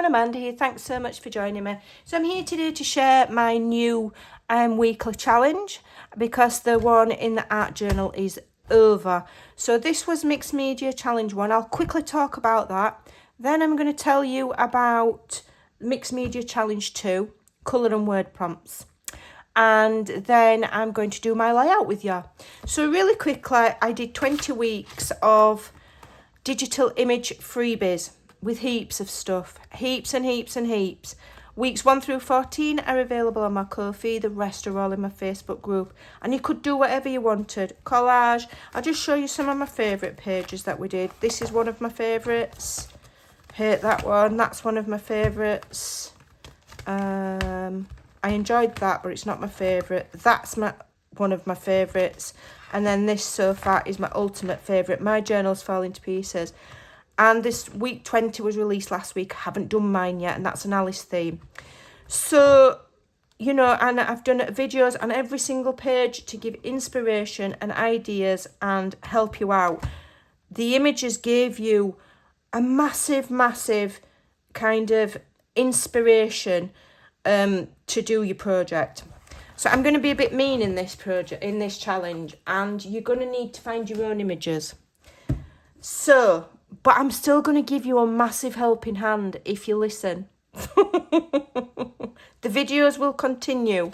everyone, Amanda here. Thanks so much for joining me. So I'm here today to share my new weekly challenge because the one in the art journal is over. So this was Mixed Media Challenge 1. I'll quickly talk about that. Then I'm going to tell you about Mixed Media Challenge 2, colour and word prompts. And then I'm going to do my layout with you. So really quickly, I did 20 weeks of digital image freebies with heaps of stuff, heaps and heaps and heaps. Weeks 1 through 14 are available on my Ko-fi, the rest are all in my Facebook group. And you could do whatever you wanted. Collage, I'll just show you some of my favourite pages that we did. This is one of my favourites. Hate that one, that's one of my favourites. I enjoyed that, but it's not my favourite. That's one of my favourites. And then this so far is my ultimate favourite. My journals fall into pieces. And this week 20 was released last week. I haven't done mine yet, and that's an Alice theme. So, you know, and I've done videos on every single page to give inspiration and ideas and help you out. The images gave you a massive, massive kind of inspiration to do your project. So I'm going to be a bit mean in this project, in this challenge, and you're going to need to find your own images. So, but I'm still going to give you a massive helping hand if you listen. The videos will continue.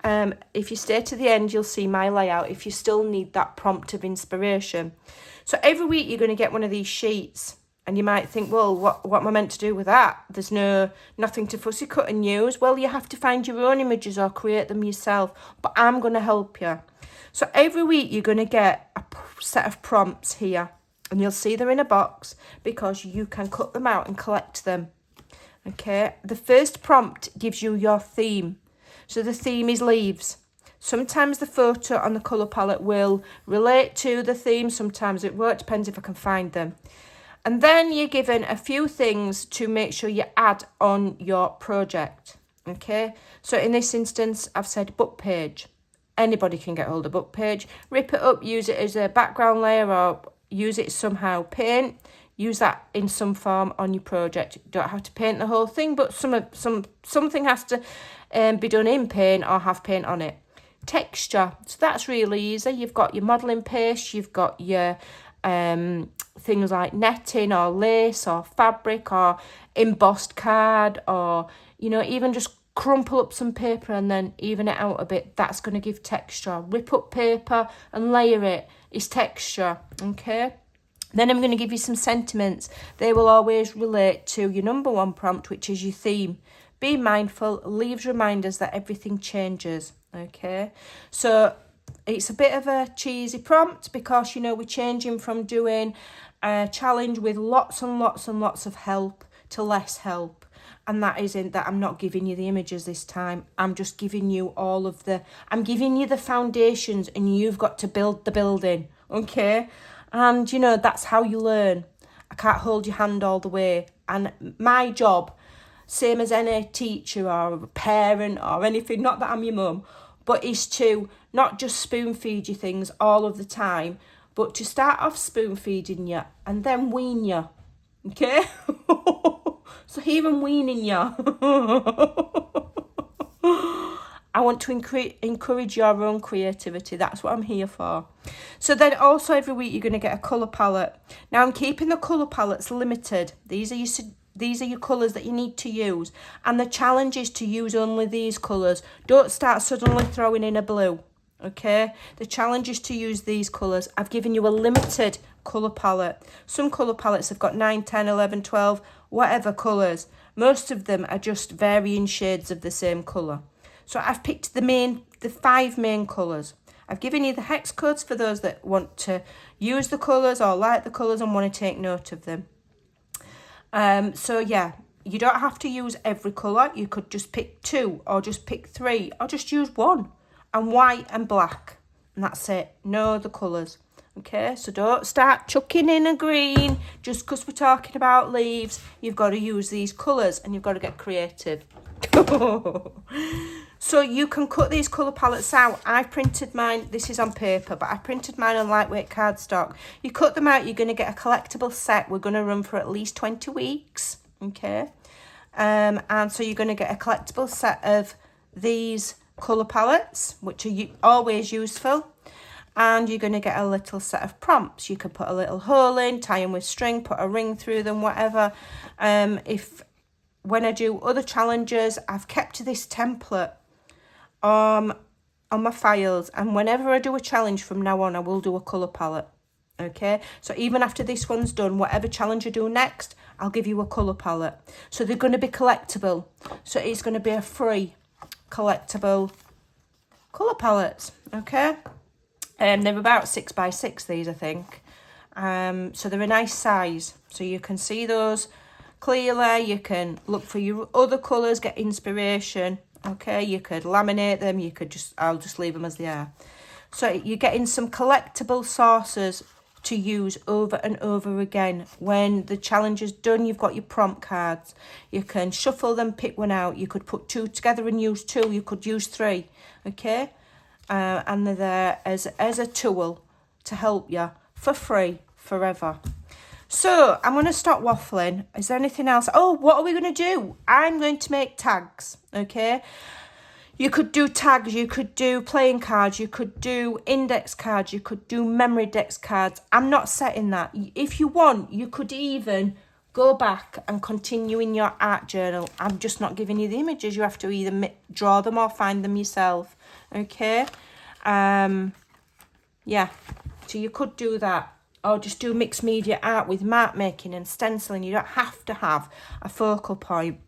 If you stay to the end, you'll see my layout if you still need that prompt of inspiration. So every week you're going to get one of these sheets. And you might think, well, what am I meant to do with that? There's nothing to fussy cut and use. Well, you have to find your own images or create them yourself. But I'm going to help you. So every week you're going to get a set of prompts here. And you'll see them in a box because you can cut them out and collect them. Okay. The first prompt gives you your theme. So the theme is leaves. Sometimes the photo on the colour palette will relate to the theme. Sometimes it won't. Depends if I can find them. And then you're given a few things to make sure you add on your project, okay? So in this instance, I've said book page. Anybody can get hold of book page. Rip it up, use it as a background layer or use it somehow. Paint, use that in some form on your project. You don't have to paint the whole thing, but something has to be done in paint or have paint on it. Texture, so that's really easy. You've got your modelling paste, you've got your things like netting or lace or fabric or embossed card, or you know, even just crumple up some paper and then even it out a bit. That's going to give texture. Rip up paper and layer it is texture. Okay, then I'm going to give you some sentiments. They will always relate to your number one prompt, which is your theme. Be mindful, leaves reminders that everything changes. Okay, so it's a bit of a cheesy prompt because, you know, we're changing from doing a challenge with lots and lots and lots of help to less help. And that isn't that I'm not giving you the images this time. I'm just giving you I'm giving you the foundations and you've got to build the building. Okay. And, you know, that's how you learn. I can't hold your hand all the way. And my job, same as any teacher or parent or anything, not that I'm your mum, but is to not just spoon feed you things all of the time, but to start off spoon feeding you and then wean you. Okay? So here I'm weaning you. I want to encourage your own creativity. That's what I'm here for. So then also every week you're going to get a colour palette. Now I'm keeping the colour palettes limited. These are your colours that you need to use. And the challenge is to use only these colours. Don't start suddenly throwing in a blue. Okay? The challenge is to use these colours. I've given you a limited colour palette. Some colour palettes have got 9, 10, 11, 12, whatever colours. Most of them are just varying shades of the same colour. So I've picked the 5 main colours. I've given you the hex codes for those that want to use the colours or like the colours and want to take note of them. So yeah, you don't have to use every colour. You could just pick 2 or just pick 3 or just use 1 and white and black. And that's it. No other colours. Okay, so don't start chucking in a green just because we're talking about leaves. You've got to use these colours and you've got to get creative. So you can cut these colour palettes out. I printed mine, this is on paper, but I printed mine on lightweight cardstock. You cut them out, you're going to get a collectible set. We're going to run for at least 20 weeks, okay? And so you're going to get a collectible set of these colour palettes, which are always useful. And you're going to get a little set of prompts. You could put a little hole in, tie them with string, put a ring through them, whatever. When I do other challenges, I've kept this template on my files, and whenever I do a challenge from now on, I will do a colour palette. Okay, so even after this one's done, whatever challenge I do next, I'll give you a colour palette. So they're going to be collectible. So it's going to be a free collectible colour palettes. Okay, they're about 6 by 6, these, I think. So they're a nice size, so you can see those clearly. You can look for your other colours, get inspiration. Okay, you could laminate them, you could I'll just leave them as they are. So you're getting some collectible sources to use over and over again. When the challenge is done, you've got your prompt cards. You can shuffle them, pick one out. You could put 2 together and use 2. You could use 3, okay? And they're there as a tool to help you for free forever. So I'm going to stop waffling. Is there anything else? Oh, what are we going to do? I'm going to make tags, okay? You could do tags, you could do playing cards, you could do index cards, you could do memory dex cards. I'm not setting that. If you want, you could even go back and continue in your art journal. I'm just not giving you the images. You have to either draw them or find them yourself, okay? Yeah, so you could do that. Or just do mixed media art with mark making and stenciling. You don't have to have a focal point,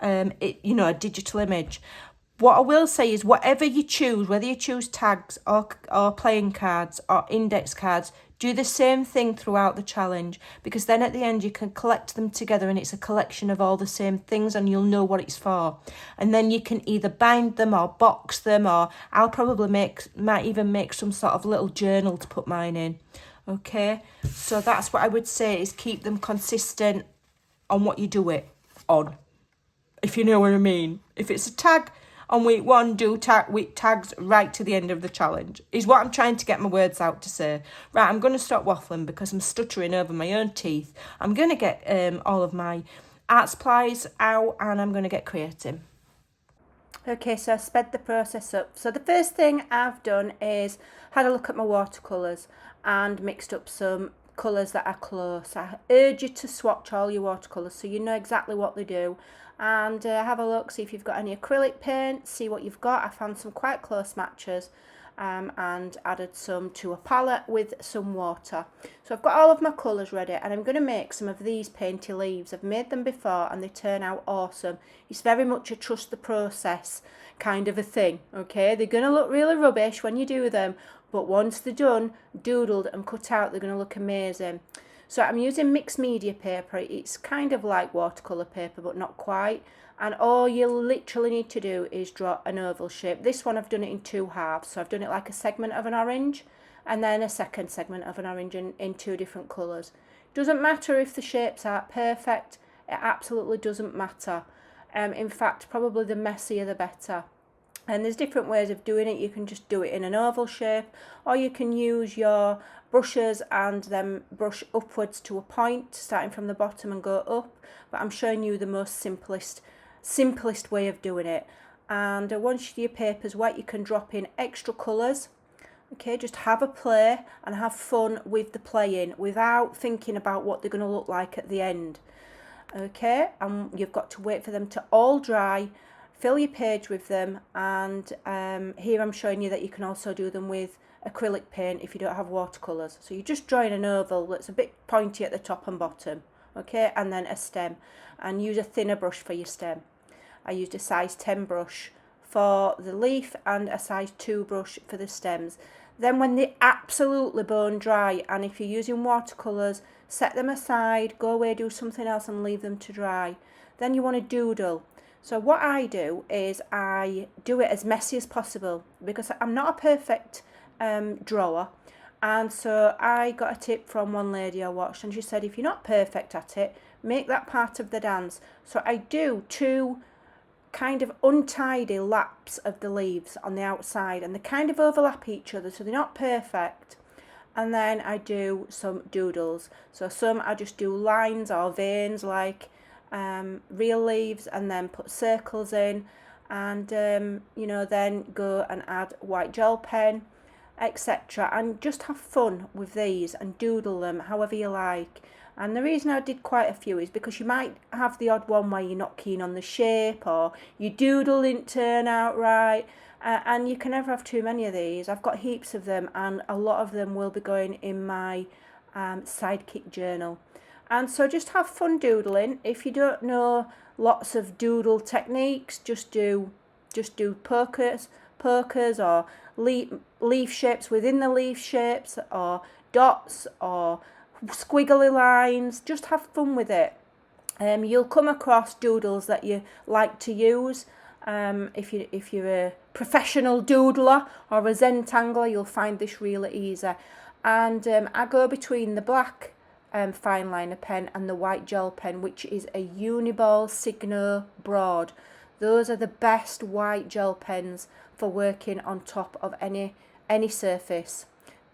a digital image. What I will say is whatever you choose, whether you choose tags or playing cards or index cards, do the same thing throughout the challenge, because then at the end you can collect them together and it's a collection of all the same things and you'll know what it's for. And then you can either bind them or box them, or I'll probably might even make some sort of little journal to put mine in. Okay, so that's what I would say, is keep them consistent on what you do it on, if you know what I mean. If it's a tag on week 1, do tags right to the end of the challenge, is what I'm trying to get my words out to say. Right, I'm going to stop waffling because I'm stuttering over my own teeth. I'm going to get all of my art supplies out and I'm going to get creating. Okay, so I sped the process up. So the first thing I've done is had a look at my watercolours and mixed up some colours that are close. I urge you to swatch all your watercolours so you know exactly what they do, and have a look, see if you've got any acrylic paint, see what you've got. I found some quite close matches and added some to a palette with some water. So I've got all of my colours ready and I'm going to make some of these painty leaves. I've made them before and they turn out awesome. It's very much a trust the process kind of a thing, okay? They're going to look really rubbish when you do them, but once they're done, doodled and cut out, they're going to look amazing. So I'm using mixed media paper. It's kind of like watercolour paper, but not quite. And all you literally need to do is draw an oval shape. This one I've done it in 2 halves. So I've done it like a segment of an orange and then a second segment of an orange in 2 different colours. Doesn't matter if the shapes aren't perfect. It absolutely doesn't matter. In fact, probably the messier the better. And there's different ways of doing it. You can just do it in an oval shape, or you can use your brushes and then brush upwards to a point, starting from the bottom and go up. But I'm showing you the most simplest way of doing it. And once your paper's wet, you can drop in extra colours. Okay, just have a play and have fun with the playing without thinking about what they're going to look like at the end. Okay, and you've got to wait for them to all dry. Fill your page with them, and here I'm showing you that you can also do them with acrylic paint if you don't have watercolours. So you're just drawing an oval that's a bit pointy at the top and bottom, okay, and then a stem, and use a thinner brush for your stem. I used a size 10 brush for the leaf and a size 2 brush for the stems. Then when they're absolutely bone dry, and if you're using watercolours, set them aside, go away, do something else and leave them to dry. Then you want to doodle. So what I do is I do it as messy as possible, because I'm not a perfect drawer. And so I got a tip from one lady I watched, and she said, if you're not perfect at it, make that part of the dance. So I do 2 kind of untidy laps of the leaves on the outside, and they kind of overlap each other, so they're not perfect. And then I do some doodles. So some I just do lines or veins, like real leaves, and then put circles in, and you know, then go and add white gel pen, etc., and just have fun with these and doodle them however you like. And the reason I did quite a few is because you might have the odd one where you're not keen on the shape, or your doodle didn't turn out right, and you can never have too many of these. I've got heaps of them, and a lot of them will be going in my sidekick journal. And so just have fun doodling. If you don't know lots of doodle techniques, just do pokers, or leaf shapes within the leaf shapes, or dots, or squiggly lines. Just have fun with it. You'll come across doodles that you like to use. If you're a professional doodler or a Zentangler, you'll find this really easy. And I go between the black fine liner pen and the white gel pen, which is a Uniball Signo Broad. Those are the best white gel pens for working on top of any surface.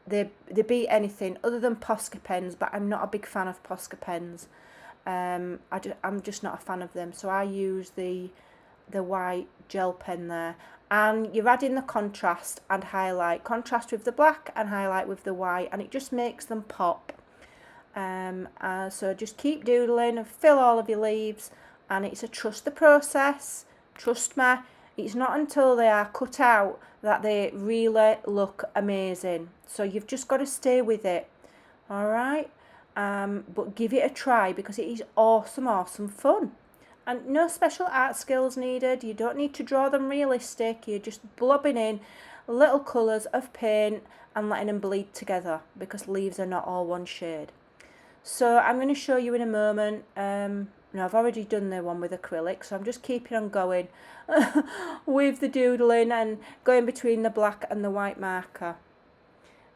They beat anything other than Posca pens, but I'm not a big fan of Posca pens. I'm just not a fan of them, so I use the white gel pen there. And you're adding the contrast and highlight, contrast with the black and highlight with the white, and it just makes them pop. So just keep doodling and fill all of your leaves, and it's a trust the process. Trust me, it's not until they are cut out that they really look amazing. So you've just got to stay with it, all right? But give it a try, because it is awesome fun. And no special art skills needed. You don't need to draw them realistic. You're just blobbing in little colours of paint and letting them bleed together, because leaves are not all one shade. So I'm going to show you in a moment. No, I've already done the one with acrylic, so I'm just keeping on going with the doodling and going between the black and the white marker.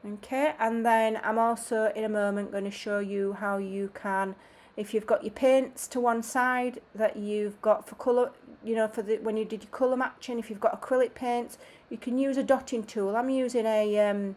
Okay, and then I'm also in a moment going to show you how you can, if you've got your paints to one side that you've got for colour, you know, for when you did your colour matching, if you've got acrylic paints, you can use a dotting tool. I'm using a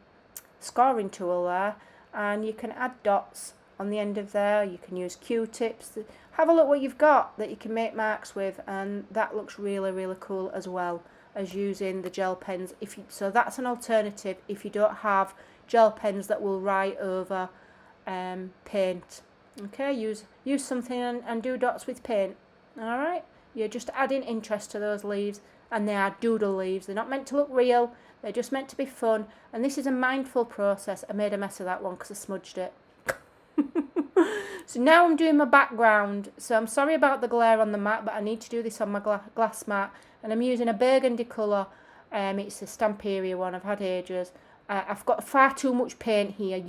scoring tool there, and you can add dots on the end of there. You can use Q-tips. Have a look what you've got that you can make marks with, and that looks really cool, as well as using the gel pens. So that's an alternative if you don't have gel pens that will write over paint. Okay, use something and do dots with paint. All right, you're just adding interest to those leaves, and they are doodle leaves. They're not meant to look real. They're just meant to be fun, and this is a mindful process. I made a mess of that one because I smudged it. So now I'm doing my background. So I'm sorry about the glare on the mat, but I need to do this on my glass mat, and I'm using a burgundy colour. It's a Stamperia one. I've had ages. I've got far too much paint here.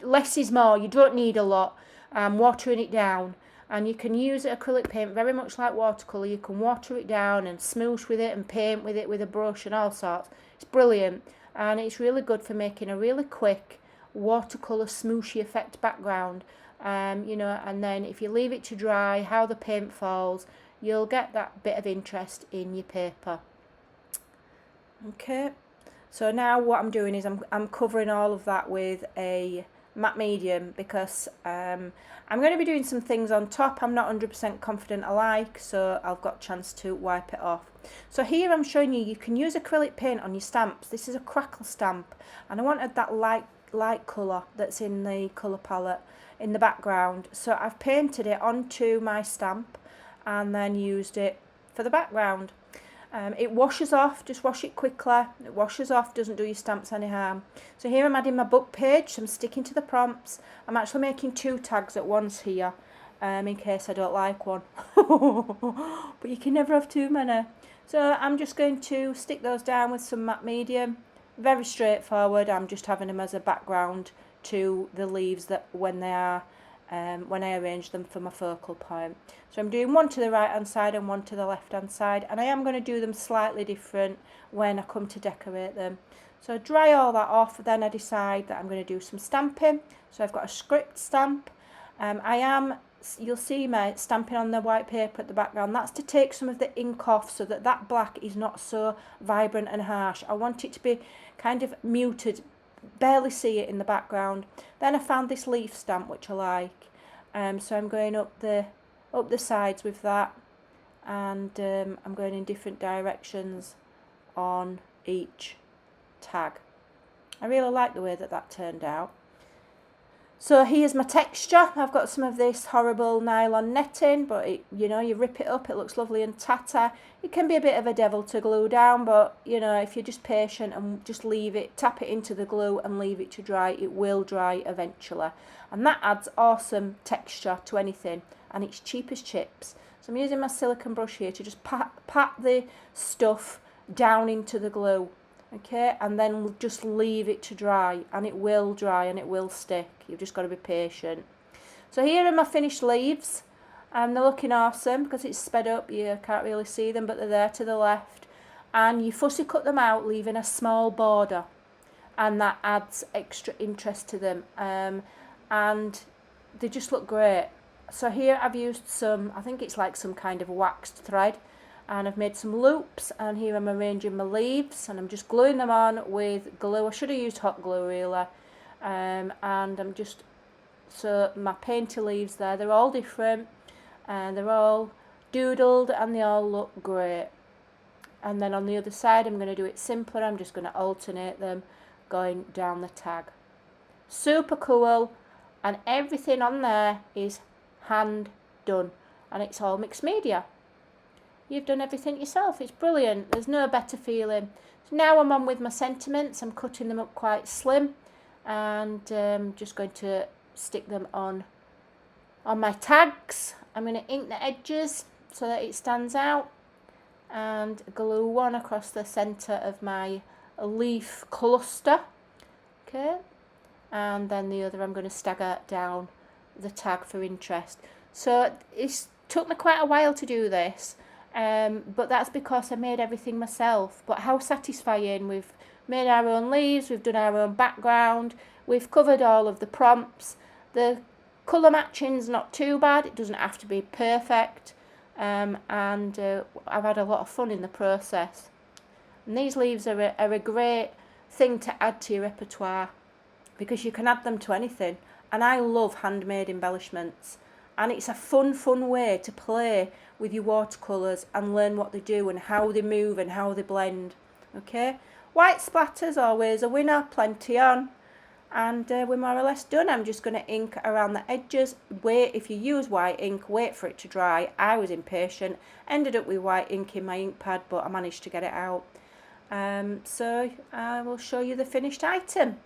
Less is more. You don't need a lot. I'm watering it down, and you can use acrylic paint very much like watercolour. You can water it down and smoosh with it and paint with it with a brush and all sorts. It's brilliant, and it's really good for making a really quick watercolour smooshy effect background. You know, and then if you leave it to dry, how the paint falls, you'll get that bit of interest in your paper. Okay, so now what I'm doing is I'm covering all of that with a matte medium, because I'm going to be doing some things on top I'm not 100% confident I like, so I've got a chance to wipe it off. So here I'm showing you can use acrylic paint on your stamps. This is a crackle stamp, and I wanted that light colour that's in the colour palette in the background, so I've painted it onto my stamp and then used it for the background. It washes off, just wash it quickly. It washes off, doesn't do your stamps any harm. So here I'm adding my book page, so I'm sticking to the prompts. I'm actually making 2 tags at once here, in case I don't like one. But you can never have too many. So I'm just going to stick those down with some matte medium. Very straightforward. I'm just having them as a background to the leaves that when I arrange them for my focal point. So I'm doing one to the right hand side and one to the left hand side, and I am going to do them slightly different when I come to decorate them. So I dry all that off, then I decide that I'm going to do some stamping. So I've got a script stamp. You'll see me stamping on the white paper at the background. That's to take some of the ink off so that that black is not so vibrant and harsh. I want it to be kind of muted, barely see it in the background. Then I found this leaf stamp which I like, so I'm going up the up the sides with that, and I'm going in different directions on each tag. I really like the way that that turned out. So here's my texture. I've got some of this horrible nylon netting, but it, you know, you rip it up, it looks lovely and tatter. It can be a bit of a devil to glue down, but you know, if you're just patient and just leave it, tap it into the glue and leave it to dry, it will dry eventually. And that adds awesome texture to anything, and it's cheap as chips. So I'm using my silicone brush here to just pat the stuff down into the glue. Okay, and then just leave it to dry, and it will dry and it will stick. You've just got to be patient. So here are my finished leaves, and they're looking awesome because it's sped up. You can't really see them, but they're there to the left. And you fussy cut them out, leaving a small border, and that adds extra interest to them. And they just look great. So here I've used some, I think it's like some kind of waxed thread, and I've made some loops, and here I'm arranging my leaves, and I'm just gluing them on with glue. I should have used hot glue really. And I'm just, so my painty leaves there, they're all different, and they're all doodled, and they all look great. And then on the other side I'm going to do it simpler. I'm just going to alternate them going down the tag. Super cool, and everything on there is hand done, and it's all mixed media. You've done everything yourself. It's brilliant. There's no better feeling. So now I'm on with my sentiments. I'm cutting them up quite slim, and just going to stick them on my tags. I'm going to ink the edges so that it stands out, and glue one across the centre of my leaf cluster. Okay, and then the other I'm going to stagger down the tag for interest. So it took me quite a while to do this. But that's because I made everything myself. But how satisfying. We've made our own leaves, we've done our own background, we've covered all of the prompts. The colour matching's not too bad, it doesn't have to be perfect, and I've had a lot of fun in the process. And these leaves are a great thing to add to your repertoire, because you can add them to anything, and I love handmade embellishments. And it's a fun way to play with your watercolours and learn what they do and how they move and how they blend. Okay, white splatters always a winner, plenty on. And we're more or less done. I'm just going to ink around the edges. Wait, if you use white ink, wait for it to dry. I was impatient, ended up with white ink in my ink pad, but I managed to get it out. So I will show you the finished item.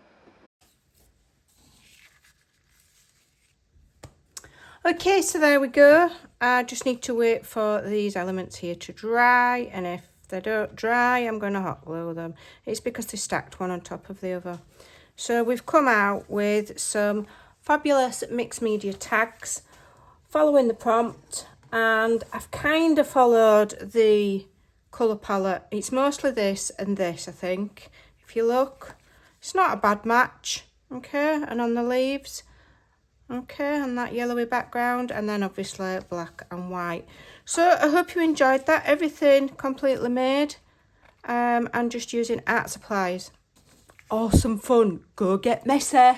Okay, so there we go. I just need to wait for these elements here to dry, and if they don't dry, I'm going to hot glue them. It's because they stacked one on top of the other. So we've come out with some fabulous mixed media tags following the prompt, and I've kind of followed the colour palette. It's mostly this and this, I think. If you look, it's not a bad match. Okay, and on the leaves, okay, and that yellowy background, and then obviously black and white. So I hope you enjoyed that. Everything completely made, and just using art supplies. Awesome fun. Go get messy.